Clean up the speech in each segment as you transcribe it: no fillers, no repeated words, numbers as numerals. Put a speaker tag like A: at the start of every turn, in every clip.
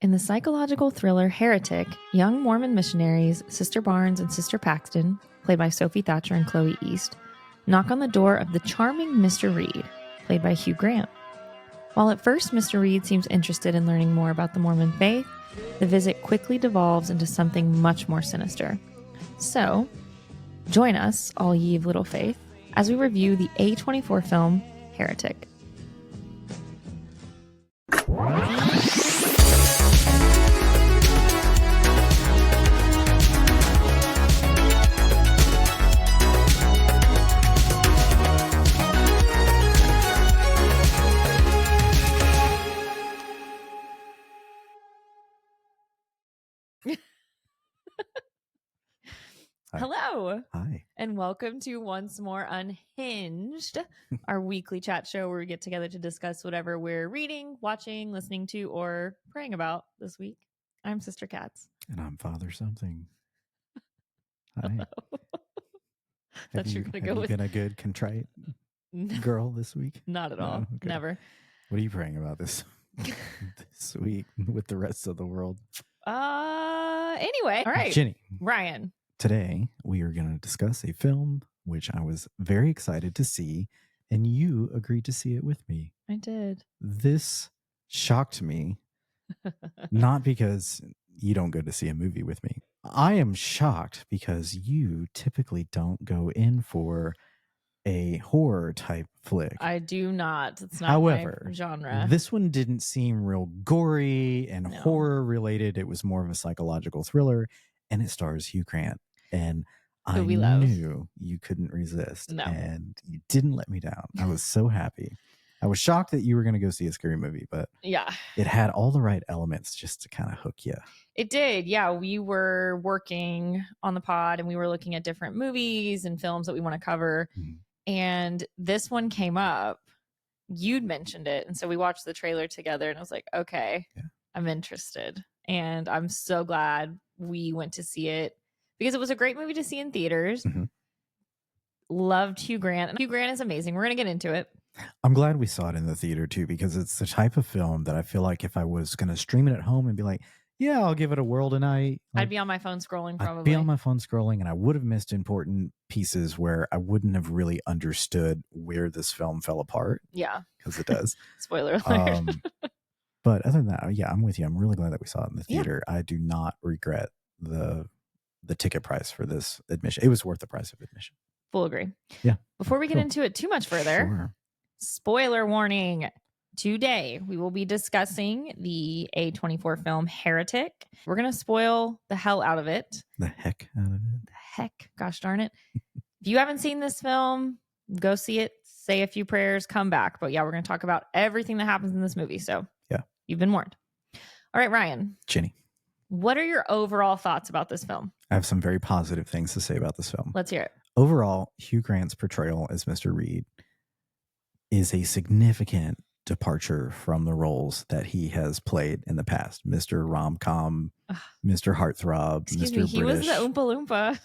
A: In the psychological thriller Heretic, young Mormon missionaries Sister Barnes and Sister Paxton, played by Sophie Thatcher and Chloe East, knock on the door of the charming Mr. Reed, played by Hugh Grant. While at first Mr. Reed seems interested in learning more about the Mormon faith, the visit quickly devolves into something much more sinister. So, join us, all ye of little faith, as we review the A24 film Heretic.
B: Hi.
A: Hello.
B: Hi.
A: And welcome to Once More Unhinged, our weekly chat show where we get together to discuss whatever we're reading, watching, listening to, or praying about this week. I'm Sister Katz.
B: And I'm Father Something. Hi.
A: Have you
B: been a good contrite girl this week?
A: Not at all.
B: Okay.
A: Never.
B: What are you praying about this week with the rest of the world?
A: Anyway, all right.
B: Jenny.
A: Ryan.
B: Today, we are going to discuss a film which I was very excited to see, and you agreed to see it with me.
A: I did.
B: This shocked me, not because you don't go to see a movie with me. I am shocked because you typically don't go in for a horror type flick.
A: I do not. It's not
B: However,
A: my genre.
B: This one didn't seem real gory and horror related. It was more of a psychological thriller, and it stars Hugh Grant. And I knew you couldn't resist.
A: No.
B: And you didn't let me down. I was so happy. I was shocked that you were going to go see a scary movie, but
A: yeah,
B: it had all the right elements just to kind of hook you.
A: It did. Yeah, we were working on the pod and we were looking at different movies and films that we want to cover. Mm-hmm. And this one came up. You'd mentioned it. And so we watched the trailer together and I was like, okay, I'm interested. And I'm so glad we went to see it because it was a great movie to see in theaters. Mm-hmm. Loved Hugh Grant. And Hugh Grant is amazing. We're going to get into it.
B: I'm glad we saw it in the theater too, because it's the type of film that I feel like if I was going to stream it at home and be like, yeah, I'll give it a whirl tonight. Like,
A: I'd be on my phone scrolling probably.
B: I'd be on my phone scrolling and I would have missed important pieces where I wouldn't have really understood where this film fell apart.
A: Yeah.
B: Because it does.
A: Spoiler alert.
B: But other than that, yeah, I'm with you. I'm really glad that we saw it in the theater. Yeah. I do not regret the ticket price for this admission. It was worth the price of admission.
A: Full agree.
B: Yeah.
A: Before we get into it too much further, spoiler warning. Today, we will be discussing the A24 film Heretic. We're going to spoil the hell out of it.
B: The heck out of it.
A: The heck. Gosh darn it. If you haven't seen this film, go see it, say a few prayers, come back. But yeah, we're going to talk about everything that happens in this movie. So yeah, you've been warned. All right, Ryan.
B: Jenny.
A: What are your overall thoughts about this film?
B: I have some very positive things to say about this film.
A: Let's hear it.
B: Overall, Hugh Grant's portrayal as Mr. Reed is a significant departure from the roles that he has played in the past. Mr. Rom-Com, Mr. Heartthrob,
A: Excuse
B: Mr.
A: me, he
B: British.
A: Was the Oompa Loompa.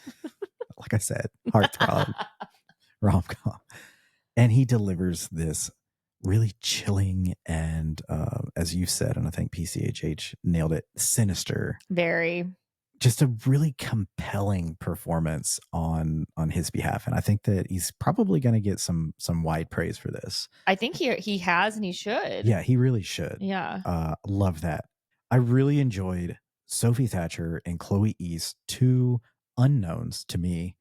B: Like I said, Heartthrob, Rom-Com. And he delivers this really chilling and, as you said, and I think PCHH nailed it, sinister.
A: Very.
B: Just a really compelling performance on his behalf. And I think that he's probably going to get some wide praise for this.
A: I think he has and he should.
B: Yeah, he really should.
A: Yeah.
B: Love that. I really enjoyed Sophie Thatcher and Chloe East, two unknowns to me.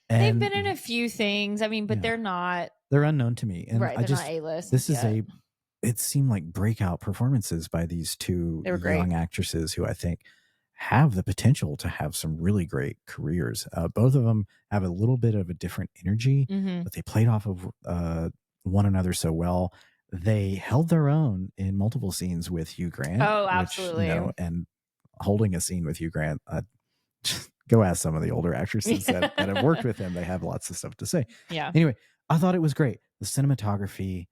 B: And
A: they've been in a few things. I mean, but they're not.
B: They're unknown to me. And
A: right, they're not A-list.
B: This is it seemed like breakout performances by these two young actresses who I think have the potential to have some really great careers. Both of them have a little bit of a different energy, but they played off of one another so well. They held their own in multiple scenes with Hugh Grant.
A: Oh, absolutely.
B: And holding a scene with Hugh Grant, go ask some of the older actresses that have worked with him. They have lots of stuff to say.
A: Yeah.
B: Anyway, I thought it was great. The cinematography,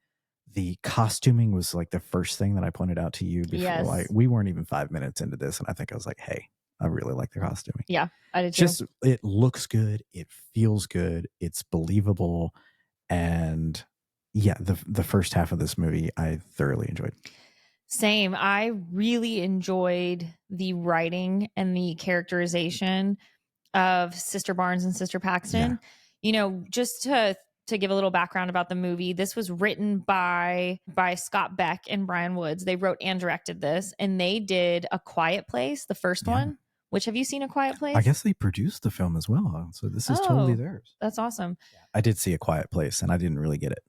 B: the costuming was like the first thing that I pointed out to you before.
A: Yes.
B: Like we weren't even 5 minutes into this, and I think I was like, "Hey, I really like the costuming."
A: Yeah, I did too.
B: Just it looks good, it feels good, it's believable, and yeah, the first half of this movie I thoroughly enjoyed.
A: Same. I really enjoyed the writing and the characterization of Sister Barnes and Sister Paxton. Just to give a little background about the movie, this was written by Scott Beck and Brian Woods. They wrote and directed this, and they did A Quiet Place, the first one. Which, have you seen A Quiet Place?
B: I guess they produced the film as well, so this is totally theirs.
A: That's awesome.
B: I did see A Quiet Place, and I didn't really get it.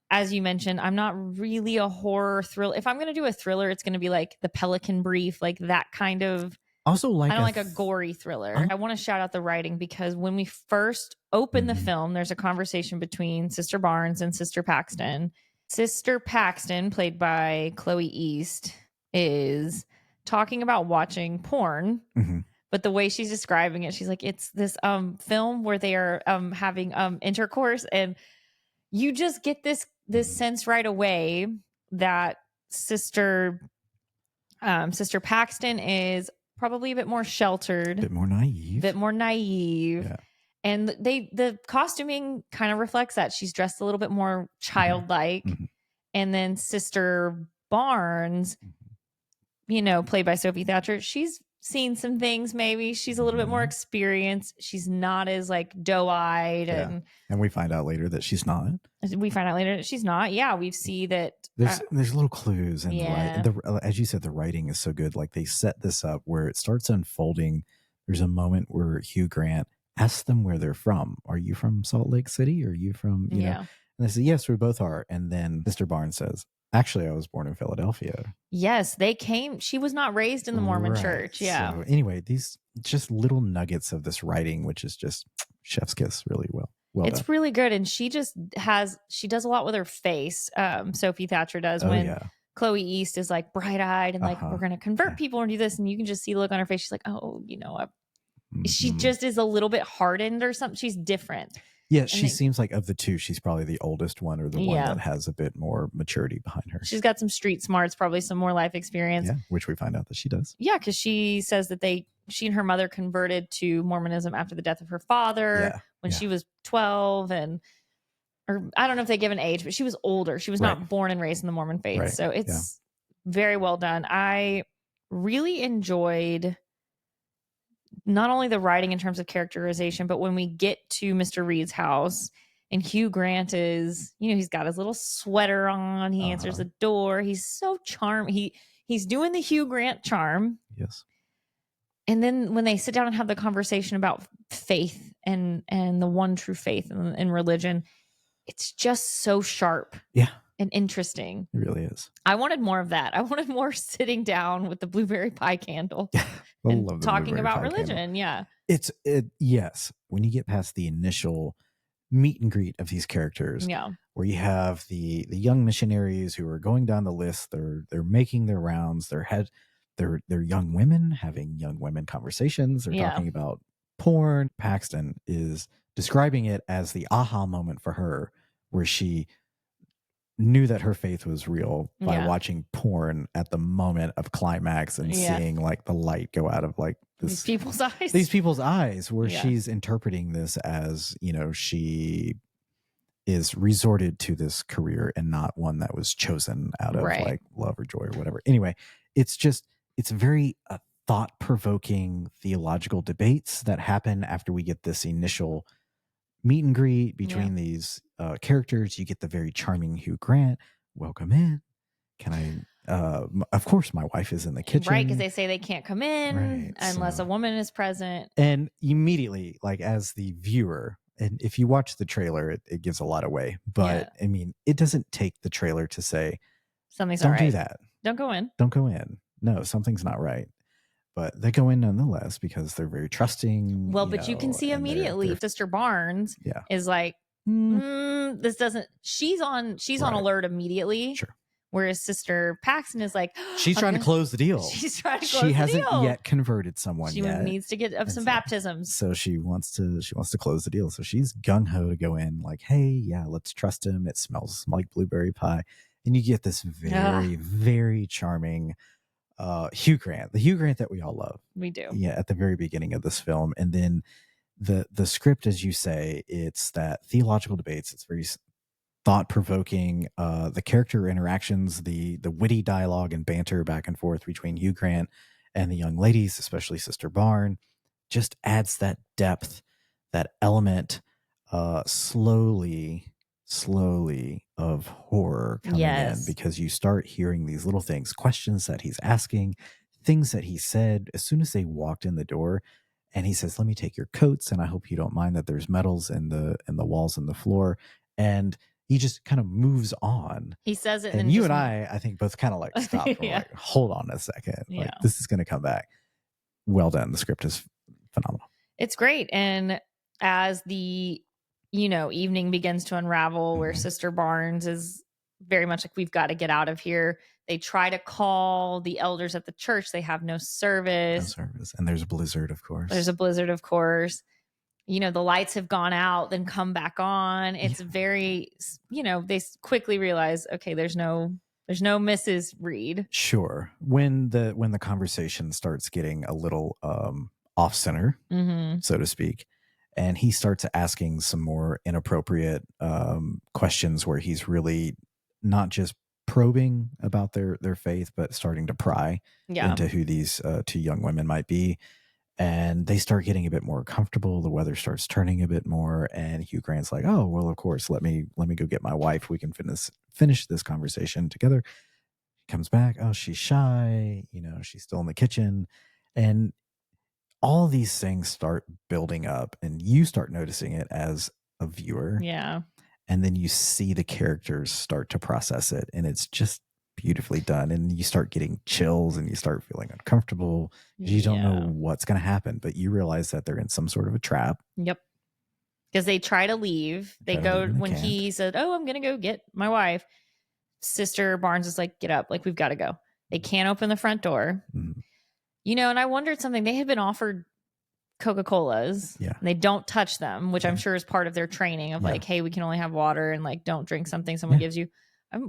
A: As you mentioned, I'm not really a horror thriller. If I'm going to do a thriller, it's going to be like The Pelican Brief, like that kind of.
B: Also,
A: I don't like a gory thriller. I want to shout out the writing, because when we first open the film, there's a conversation between Sister Barnes and Sister Paxton. Sister Paxton, played by Chloe East, is talking about watching porn. But the way she's describing it, she's like, it's this film where they are having intercourse, and you just get this sense right away that Sister Paxton is probably a bit more sheltered,
B: a bit more naive.
A: Yeah. And the costuming kind of reflects that. She's dressed a little bit more childlike. And then Sister Barnes, played by Sophie Thatcher, she's seen some things. Maybe she's a little bit more experienced. She's not as like doe-eyed. And
B: we find out later that she's not.
A: Yeah, we see that
B: there's little clues, and as you said, the writing is so good. Like, they set this up where it starts unfolding. There's a moment where Hugh Grant asks them where they're from. Are you from Salt Lake City? Are you from you know? And they say, yes, we both are. And then Sister Barnes says, actually, I was born in Philadelphia.
A: Yes, they came. She was not raised in the Mormon church. Yeah.
B: So anyway, these just little nuggets of this writing, which is just chef's kiss, really well
A: it's done. Really good. And she does a lot with her face. Sophie Thatcher does Chloe East is like bright eyed and like, we're going to convert people and do this. And you can just see the look on her face. She's like, oh, she just is a little bit hardened or something. She's different.
B: Yeah, she seems like, of the two, she's probably the oldest one, or the one that has a bit more maturity behind her.
A: She's got some street smarts, probably some more life experience.
B: Yeah, which we find out that she does.
A: Yeah, because she says that she and her mother converted to Mormonism after the death of her father when she was 12. Or I don't know if they give an age, but she was older. She was not born and raised in the Mormon faith. Right. So it's very well done. I really enjoyed not only the writing in terms of characterization, but when we get to Mr. Reed's house and Hugh Grant is, he's got his little sweater on. He answers the door. He's so charming. He's doing the Hugh Grant charm.
B: Yes.
A: And then when they sit down and have the conversation about faith and the one true faith and religion, it's just so sharp.
B: Yeah.
A: And interesting.
B: It really is.
A: I wanted more of that. I wanted more sitting down with the blueberry pie candle and talking about religion. Candle. Yeah.
B: Yes. When you get past the initial meet and greet of these characters, where you have the young missionaries who are going down the list, they're making their rounds, they're young women having young women conversations, they're talking about porn. Paxton is describing it as the aha moment for her, where she knew that her faith was real by watching porn at the moment of climax and seeing like the light go out of like these people's eyes, where she's interpreting this as, she is resorted to this career and not one that was chosen out of like love or joy or whatever. Anyway, it's very thought-provoking theological debates that happen after we get this initial meet and greet between these characters. You get the very charming Hugh Grant. Welcome in. Can I? Of course, my wife is in the kitchen,
A: right? Because they say they can't come in unless a woman is present.
B: And immediately, like as the viewer, and if you watch the trailer, it gives a lot away. But I mean, it doesn't take the trailer to say
A: something's
B: don't
A: not right.
B: Do that.
A: Don't go in.
B: Don't go in. No, something's not right. But they go in nonetheless because they're very trusting.
A: Well, but you can see immediately Sister Barnes is like, this doesn't. She's on alert immediately.
B: Sure.
A: Whereas Sister Paxton is like,
B: she's trying to close the deal.
A: She's trying to close the
B: deal. She hasn't yet converted someone.
A: She needs to get some baptisms.
B: So she wants to close the deal. So she's gung ho to go in like, hey, let's trust him. It smells like blueberry pie, and you get this very, very charming Hugh Grant, the Hugh Grant that we all love.
A: We do.
B: Yeah, at the very beginning of this film. And then the script, as you say, it's that theological debates. It's very thought-provoking. The character interactions, the witty dialogue and banter back and forth between Hugh Grant and the young ladies, especially Sister Barn, just adds that depth, that element, slowly of horror coming in, because you start hearing these little things, questions that he's asking, things that he said as soon as they walked in the door. And he says, "Let me take your coats, and I hope you don't mind that there's metals in the walls and the floor." And he just kind of moves on.
A: He says it,
B: and you and I think both kind of like stopped. Yeah. We're like, hold on a second. Yeah. Like, this is going to come back. Well done. The script is phenomenal.
A: It's great. And as the, evening begins to unravel, where Sister Barnes is very much like, we've got to get out of here. They try to call the elders at the church. They have no service.
B: And there's a blizzard, of course.
A: The lights have gone out, then come back on. It's very, they quickly realize, okay, there's no Mrs. Reed.
B: Sure. When the conversation starts getting a little off center, so to speak, and he starts asking some more inappropriate questions where he's really not just probing about their faith, but starting to pry into who these two young women might be. And they start getting a bit more comfortable. The weather starts turning a bit more. And Hugh Grant's like, "Oh, well, of course, let me go get my wife. We can finish this conversation together." He comes back. Oh, she's shy. She's still in the kitchen. And all these things start building up, and you start noticing it as a viewer.
A: Yeah.
B: And then you see the characters start to process it, and it's just beautifully done. And you start getting chills, and you start feeling uncomfortable because you don't know what's going to happen, but you realize that they're in some sort of a trap.
A: Yep. Because they try to leave. They go when he said, "Oh, I'm going to go get my wife." Sister Barnes is like, "Get up. Like, we've got to go." They can't open the front door. Mm-hmm. And I wondered something. They had been offered Coca-Colas.
B: Yeah.
A: And they don't touch them, which I'm sure is part of their training of like, hey, we can only have water, and like, don't drink something someone gives you. I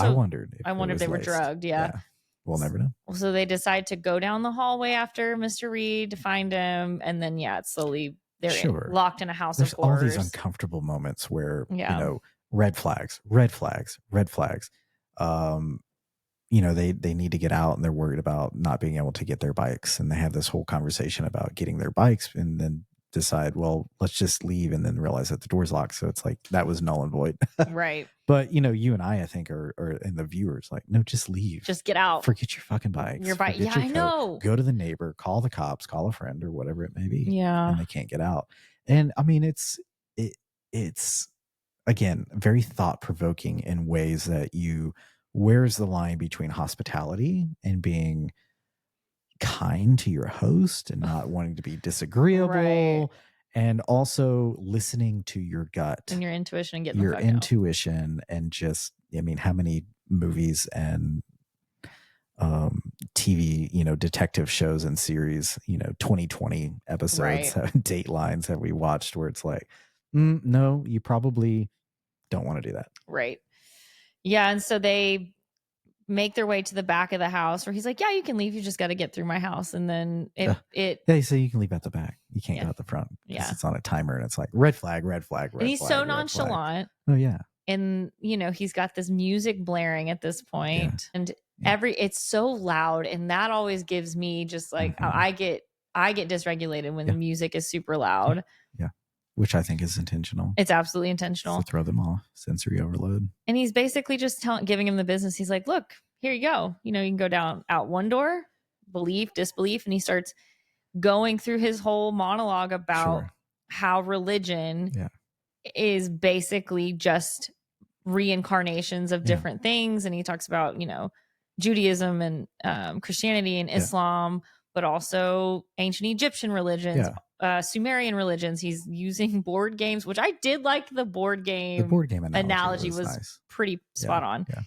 A: wondered if they were drugged. Yeah.
B: We'll never know.
A: So they decide to go down the hallway after Mr. Reed to find him. And then, it's slowly they're locked in a house of horrors.
B: There's all these uncomfortable moments where, red flags. They need to get out, and they're worried about not being able to get their bikes. And they have this whole conversation about getting their bikes, and then decide, well, let's just leave, and then realize that the door's locked. So it's like, that was null and void.
A: Right.
B: But, you and I think are and the viewers like, no, just leave.
A: Just get out.
B: Forget your fucking bikes.
A: Your bike. Yeah, I know.
B: Go to the neighbor, call the cops, call a friend, or whatever it may be.
A: Yeah.
B: And they can't get out. And I mean, it's again, very thought-provoking in ways that where's the line between hospitality and being kind to your host and not wanting to be disagreeable, right, and also listening to your gut
A: and your intuition and getting
B: your intuition out. And just, I mean, how many movies and TV, detective shows and series, 2020 episodes, right, Datelines have we watched where it's like, no, you probably don't want to do that.
A: Right. Yeah. And so they make their way to the back of the house where he's like, "Yeah, you can leave. You just got to get through my house." And then
B: they say you can leave at the back. You can't go out the front. Yeah. It's on a timer, and it's like red flag.
A: And he's so nonchalant.
B: Oh yeah.
A: And he's got this music blaring at this point, and it's so loud, and that always gives me just like, I get dysregulated when the music is super loud.
B: Yeah. Which I think is intentional.
A: It's absolutely intentional.
B: To throw them off, sensory overload.
A: And he's basically just giving him the business. He's like, "Look, here you go. You can go out one door, belief, disbelief." And he starts going through his whole monologue about how religion is basically just reincarnations of different things. And he talks about, Judaism and Christianity and Islam, but also ancient Egyptian religions. Sumerian religions. He's using board games, which I did like. The board game analogy was nice. Pretty spot on. Yeah.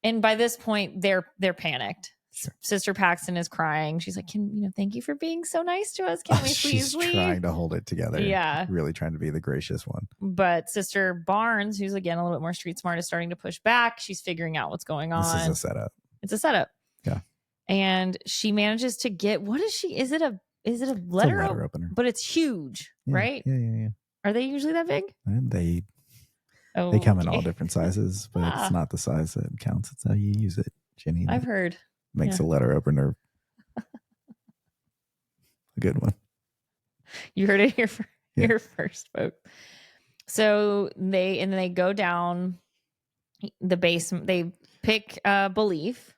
A: And by this point, they're panicked. Sure. Sister Paxton is crying. She's like, "Thank you for being so nice to us. Can we please leave?" She's
B: trying to hold it together. Yeah. Really trying to be the gracious one.
A: But Sister Barnes, who's again a little bit more street smart, is starting to push back. She's figuring out what's going on.
B: This is a setup.
A: It's a setup.
B: Yeah.
A: And she manages to get, what is she? Is it a letter
B: opener?
A: But it's huge, right?
B: Yeah.
A: Are they usually that big?
B: And they
A: Oh,
B: they come in all different sizes, but it's not the size that counts. It's how you use it, Jenny.
A: I've heard.
B: Makes a letter opener a good one.
A: You heard it here first, folks. So they go down the basement. They pick Belief.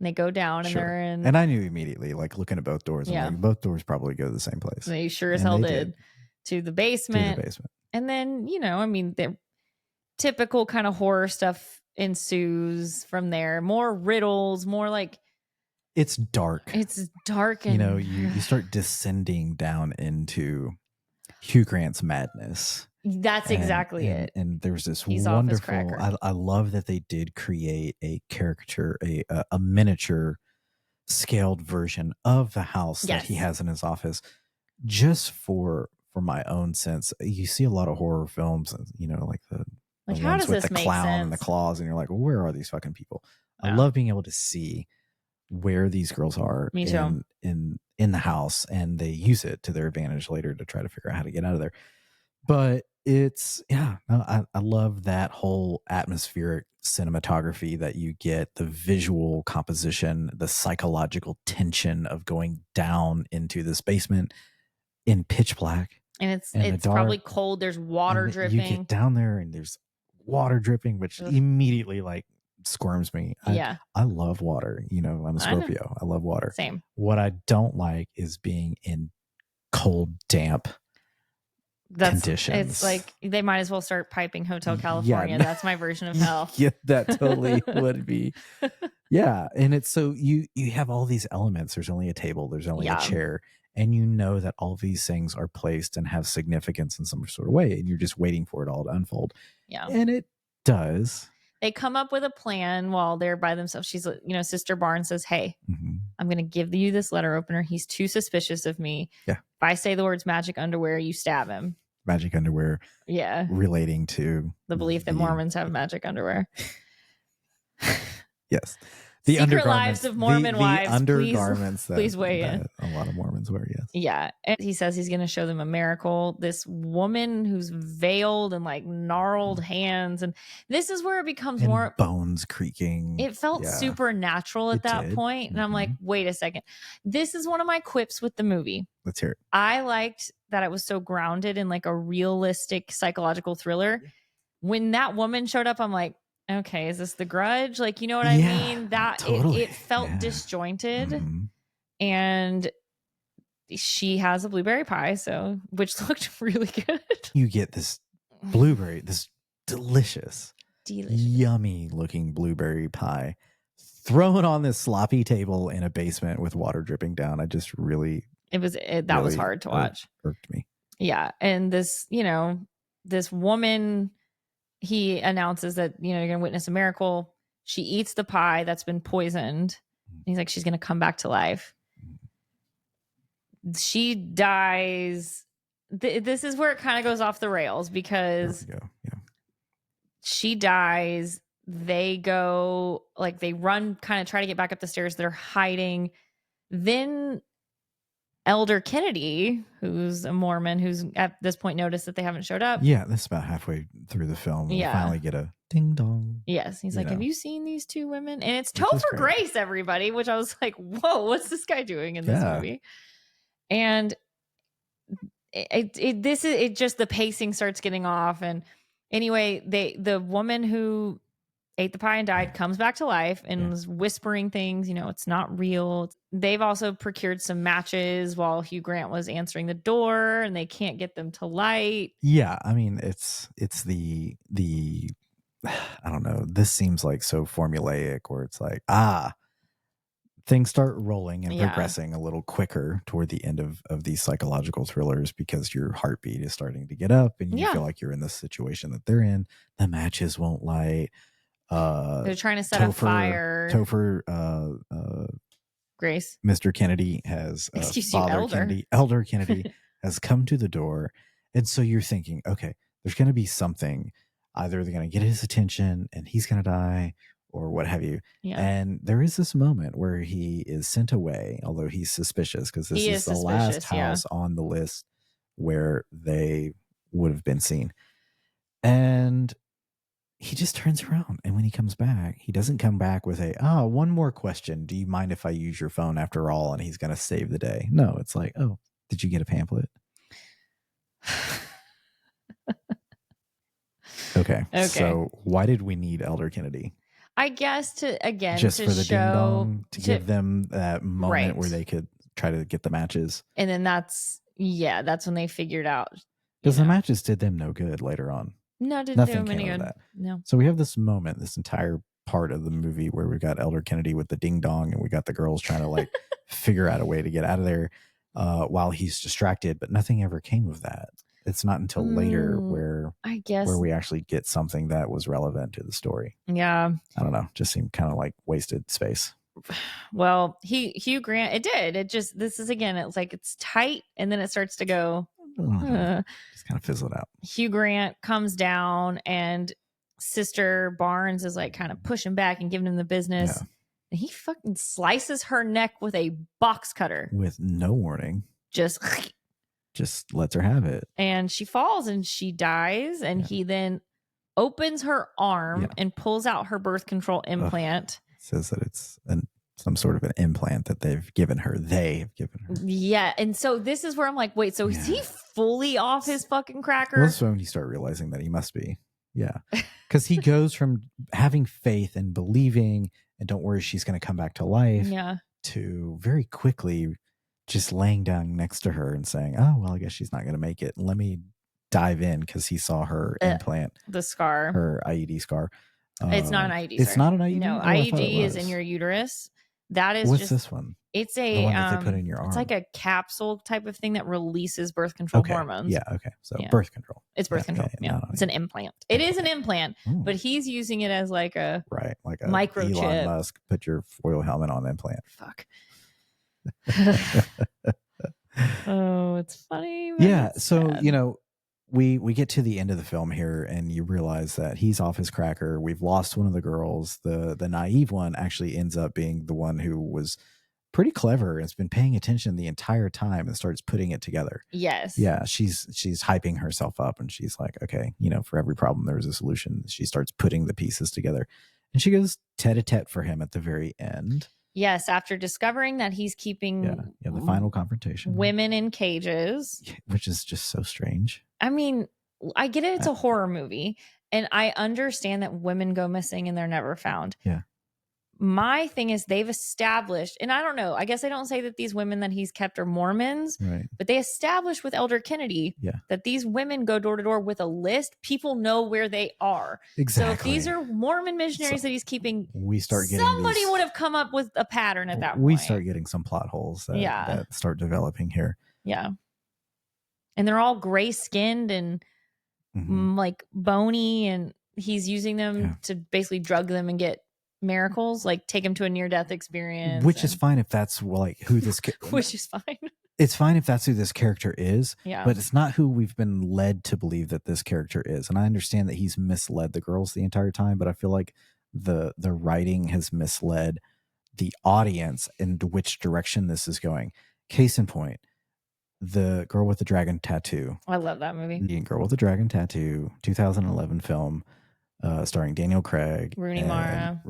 A: And they go down and they're in.
B: And I knew immediately, like looking at both doors, I'm like, both doors probably go to the same place.
A: They sure as hell did. To the basement. And then, the typical kind of horror stuff ensues from there. More riddles, more like.
B: It's dark.
A: It's dark. And
B: you start descending down into Hugh Grant's madness.
A: That's exactly it.
B: And there's this wonderful. I love that they did create a caricature, a miniature scaled version of the house that he has in his office, just for my own sense. You see a lot of horror films, like the
A: how does
B: with
A: this
B: the
A: make
B: clown
A: sense?
B: and the claws, and you're like, well, where are these fucking people? Yeah. I love being able to see where these girls are.
A: Me too.
B: in the house, and they use it to their advantage later to try to figure out how to get out of there. But it's I love that whole atmospheric cinematography that you get, the visual composition, the psychological tension of going down into this basement in pitch black, and it's
A: probably cold. There's water dripping.
B: You get down there and there's water dripping, which immediately like squirms me. I love water. I'm a Scorpio. I love water.
A: Same.
B: What I don't like is being in cold, damp conditions.
A: It's like they might as well start piping Hotel California. That's my version of hell.
B: Yeah, that totally would be. Yeah, and it's so you have all these elements. There's only a table. There's only a chair. And that all these things are placed and have significance in some sort of way. And you're just waiting for it all to unfold.
A: Yeah.
B: And it does.
A: They come up with a plan while they're by themselves. She's, Sister Barnes says, hey, I'm going to give you this letter opener. He's too suspicious of me.
B: Yeah.
A: If I say the words magic underwear, you stab him.
B: Magic underwear.
A: Yeah.
B: Relating to
A: the belief that Mormons have magic underwear.
B: Yes.
A: The Secret Lives of Mormon Wives.
B: The undergarments
A: please weigh in.
B: A lot of Mormons wear, yes.
A: Yeah. And he says he's going to show them a miracle. This woman who's veiled and like gnarled hands. And this is where it becomes more
B: bones creaking.
A: It felt supernatural at that point. And I'm like, wait a second. This is one of my quips with the movie.
B: Let's hear it.
A: I liked that it was so grounded in like a realistic psychological thriller. Yeah. When that woman showed up, I'm like, okay, is this The Grudge? Like, you know what I mean? That totally. It felt disjointed, and she has a blueberry pie, which looked really good. You
B: get this blueberry, this delicious, yummy looking blueberry pie thrown on this sloppy table in a basement with water dripping down. I just really,
A: that was hard to watch.
B: Irked me.
A: Yeah. And this woman, he announces that, you're going to witness a miracle. She eats the pie that's been poisoned. He's like, she's going to come back to life. She dies. This is where it kind of goes off the rails because she dies. They go, like, they run, kind of try to get back up the stairs. They're hiding. Then Elder Kennedy, who's a Mormon, who's at this point noticed that they haven't showed up.
B: Yeah, that's about halfway through the film. We finally get a ding dong.
A: Yes, he's like, have you seen these two women? And it's Topher Grace, everybody, which I was like, whoa, what's this guy doing in this movie? And it just the pacing starts getting off. And anyway, the woman who ate the pie and died comes back to life and was whispering things, it's not real. They've also procured some matches while Hugh Grant was answering the door, and they can't get them to light.
B: Yeah, I mean, it's the I don't know, this seems like so formulaic, where it's like, things start rolling and progressing a little quicker toward the end of these psychological thrillers because your heartbeat is starting to get up and you feel like you're in this situation that they're in. The matches won't light.
A: They're trying to set a fire.
B: Topher
A: Grace.
B: Mr. Kennedy has Elder Kennedy has come to the door. And so you're thinking, okay, there's going to be something. Either they're going to get his attention and he's going to die or what have you. Yeah. And there is this moment where he is sent away, although he's suspicious because this is the last house on the list where they would have been seen. And he just turns around, and when he comes back, he doesn't come back with one more question. Do you mind if I use your phone after all? And he's going to save the day. No, it's like, oh, did you get a pamphlet? Okay. So why did we need Elder Kennedy?
A: I guess to
B: for the ding dong, to give them that moment where they could try to get the matches.
A: And then that's when they figured out.
B: Because the matches did them no good later on.
A: No, didn't
B: Nothing
A: do them any good.
B: That.
A: No.
B: So we have this moment, this entire part of the movie where we got Elder Kennedy with the ding dong, and we got the girls trying to like figure out a way to get out of there while he's distracted, but nothing ever came of that. It's not until later where we actually get something that was relevant to the story.
A: Yeah.
B: I don't know. Just seemed kind of like wasted space.
A: Well, Hugh Grant, it did. It just, this is again, it's like it's tight and then it starts to go.
B: Just kind of fizzled out.
A: Hugh Grant comes down and Sister Barnes is like kind of pushing back and giving him the business. Yeah. And he fucking slices her neck with a box cutter.
B: With no warning. Just lets her have it.
A: And she falls and she dies. And he then opens her arm and pulls out her birth control implant.
B: Says that it's some sort of an implant that they've given her. They have given her.
A: Yeah. And so this is where I'm like, wait, so is he fully off his fucking cracker?
B: Well, that's when you start realizing that he must be. Yeah. Because he goes from having faith and believing and don't worry, she's going to come back to life.
A: Yeah.
B: To very quickly just laying down next to her and saying, oh, well, I guess she's not going to make it. Let me dive in, because he saw her implant.
A: The scar.
B: Her IED scar.
A: It's not an IED.
B: It's not an IED?
A: No, IED is in your uterus. That is
B: What's this one?
A: It's
B: the one that they put in your arm.
A: It's like a capsule type of thing that releases birth control hormones.
B: Yeah, okay. So birth control.
A: It's birth control. Yeah. It's an implant. It is an implant, but he's using it as like a microchip.
B: Elon Musk, put your foil helmet on implant.
A: Fuck. Oh, it's funny.
B: Yeah. So, sad. We get to the end of the film here and you realize that he's off his cracker. We've lost one of the girls. The naive one actually ends up being the one who was pretty clever and has been paying attention the entire time and starts putting it together.
A: Yes.
B: Yeah. She's hyping herself up and she's like, okay, for every problem, there's a solution. She starts putting the pieces together and she goes tete-a-tete for him at the very end.
A: Yes, after discovering that he's keeping
B: the final confrontation,
A: women in cages,
B: which is just so strange.
A: I mean, I get it. It's a horror movie and I understand that women go missing and they're never found.
B: Yeah.
A: My thing is they've established, and I don't know, I guess I don't say that these women that he's kept are Mormons,
B: right?
A: But they established with Elder Kennedy that these women go door to door with a list. People know where they are.
B: Exactly.
A: So if these are Mormon missionaries that he's keeping,
B: we start getting
A: somebody would have come up with a pattern at that point.
B: We start getting some plot holes that start developing here.
A: Yeah. And they're all gray skinned and like bony, and he's using them to basically drug them and get miracles, like take him to a near-death experience,
B: which is fine if that's like who this
A: which is fine.
B: It's fine if that's who this character is,
A: yeah,
B: but it's not who we've been led to believe that this character is. And I understand that he's misled the girls the entire time, but I feel like the writing has misled the audience into which direction this is going. Case in point, the girl with the dragon tattoo.
A: I love that movie.
B: The Girl with the Dragon Tattoo, 2011 film. Starring Daniel Craig,
A: Rooney Mara,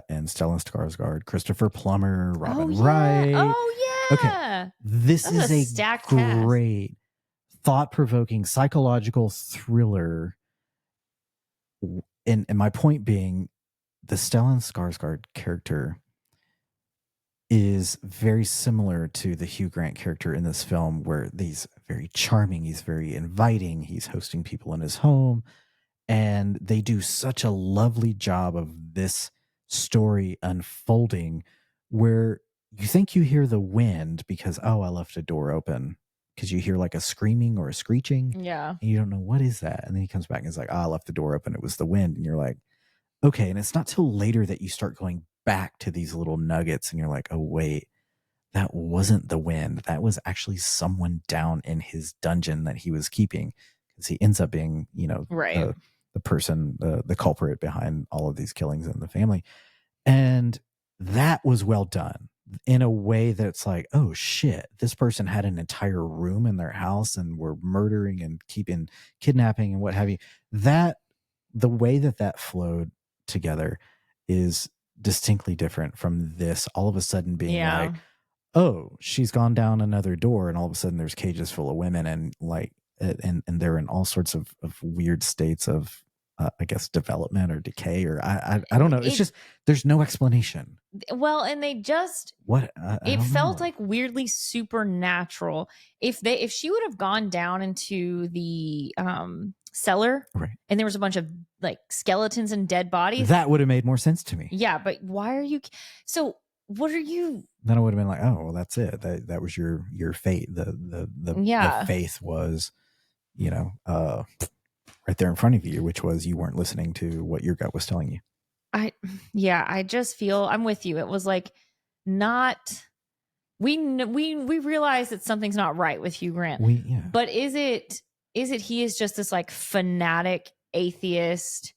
B: and Stellan Skarsgård, Christopher Plummer, Robin Wright.
A: Oh yeah.
B: Okay, this is a great, thought-provoking psychological thriller. And my point being, the Stellan Skarsgård character is very similar to the Hugh Grant character in this film, where he's very charming, he's very inviting, he's hosting people in his home. And they do such a lovely job of this story unfolding where you think you hear the wind because, I left a door open, because you hear like a screaming or a screeching.
A: Yeah.
B: And you don't know what is that. And then he comes back and is like, I left the door open. It was the wind. And you're like, okay. And it's not till later that you start going back to these little nuggets and you're like, oh, wait, that wasn't the wind. That was actually someone down in his dungeon that he was keeping, because he ends up being,
A: right.
B: The person, the culprit behind all of these killings in the family. And that was well done in a way that's like, oh shit, this person had an entire room in their house and were murdering and kidnapping and what have you. That the way that flowed together is distinctly different from this all of a sudden being like, oh, she's gone down another door, and all of a sudden there's cages full of women, and like, and they're in all sorts of weird states of, I guess, development or decay, or I don't know. It's just, there's no explanation.
A: Well, and they just, it felt like weirdly supernatural. If she would have gone down into the cellar,
B: right,
A: and there was a bunch of like skeletons and dead bodies,
B: that would have made more sense to me.
A: Yeah, but why are you? So what are you?
B: Then I would have been like, oh, well, that's it. That was your fate. The faith was, you know, right there in front of you, which was you weren't listening to what your gut was telling you.
A: I just feel I'm with you. It was like not. We realize that something's not right with Hugh Grant. But is it he is just this like fanatic atheist,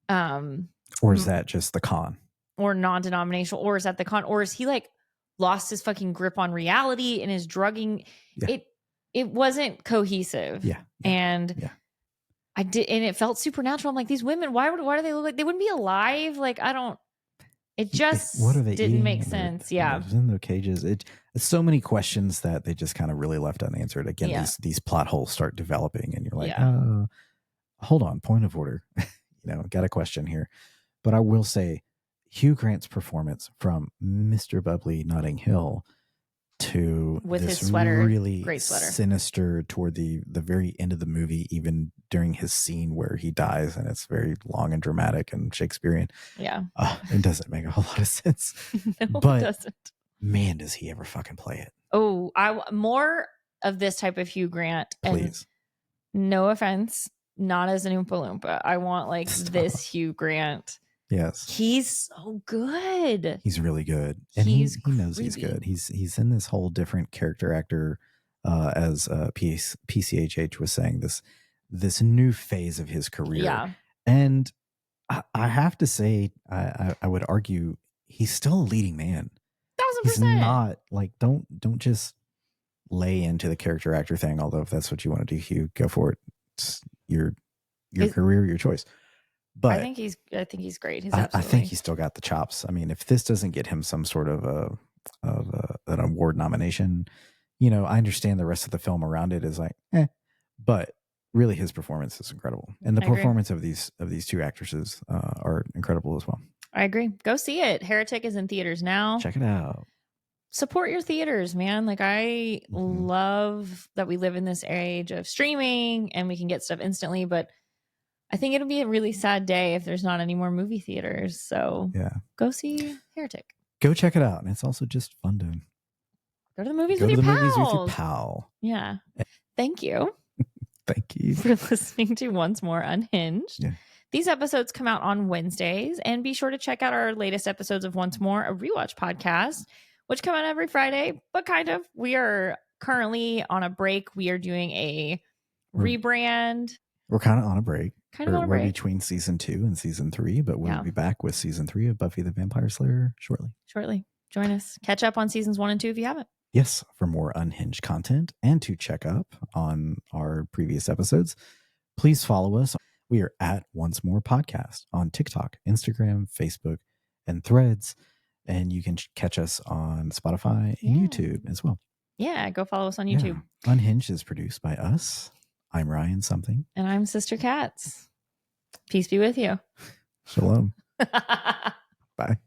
B: or is that just the con,
A: or non-denominational, or is that the con, or is he like lost his fucking grip on reality and is drugging? It wasn't cohesive. And I did, and it felt supernatural. I'm like, these women, why do they look like they wouldn't be alive? Like, I don't. It just
B: what are they
A: didn't
B: eating?
A: make sense. Yeah,
B: in their cages. It's so many questions that they just kind of really left unanswered. Again, these plot holes start developing, and you're like, hold on, point of order. Got a question here. But I will say, Hugh Grant's performance from Mr. Bubbly Notting Hill to
A: with
B: this
A: his sweater,
B: really
A: great sweater,
B: sinister toward the very end of the movie, even during his scene where he dies, and it's very long and dramatic and Shakespearean. It doesn't make a whole lot of sense.
A: No,
B: but
A: it doesn't.
B: Man, does he ever fucking play it.
A: Oh, I more of this type of Hugh Grant.
B: Please.
A: And no offense, not as an Oompa Loompa. I want like this Hugh Grant.
B: Yes.
A: He's so good.
B: He's really good. And he knows he's good. He's in this whole different character actor, as PCHH was saying, this new phase of his career.
A: Yeah.
B: And I have to say, I would argue he's still a leading man.
A: 1000%.
B: He's not like, don't just lay into the character actor thing. Although if that's what you want to do, Hugh, go for it. It's your career, your choice. But
A: I think he's great.
B: I think he's still got the chops. I mean, if this doesn't get him some sort of an award nomination, I understand the rest of the film around it is like, but really his performance is incredible. And the performance of these two actresses are incredible as well.
A: I agree. Go see it. Heretic is in theaters now.
B: Check it out.
A: Support your theaters, man. Like, I love that we live in this age of streaming and we can get stuff instantly, but I think it'll be a really sad day if there's not any more movie theaters. So go see Heretic.
B: Go check it out. And it's also just fun to
A: go to the movies with your
B: pal.
A: Yeah. Thank you.
B: Thank you
A: for listening to Once More Unhinged. Yeah. These episodes come out on Wednesdays, and be sure to check out our latest episodes of Once More, a rewatch podcast, which come out every Friday, but kind of. We are currently on a break. We are doing a rebrand.
B: We're kind of on a break. We're between season 2 and season 3, but we'll be back with season 3 of Buffy the Vampire Slayer shortly. Join us. Catch up on seasons 1 and 2 if you haven't. Yes, for more Unhinged content and to check up on our previous episodes, please follow us. We are at Once More Podcast on TikTok, Instagram, Facebook, and Threads. And you can catch us on Spotify and YouTube as well.
A: Yeah, go follow us on YouTube.
B: Yeah. Unhinged is produced by us. I'm Ryan something.
A: And I'm Sister Katz. Peace be with you.
B: Shalom. Bye.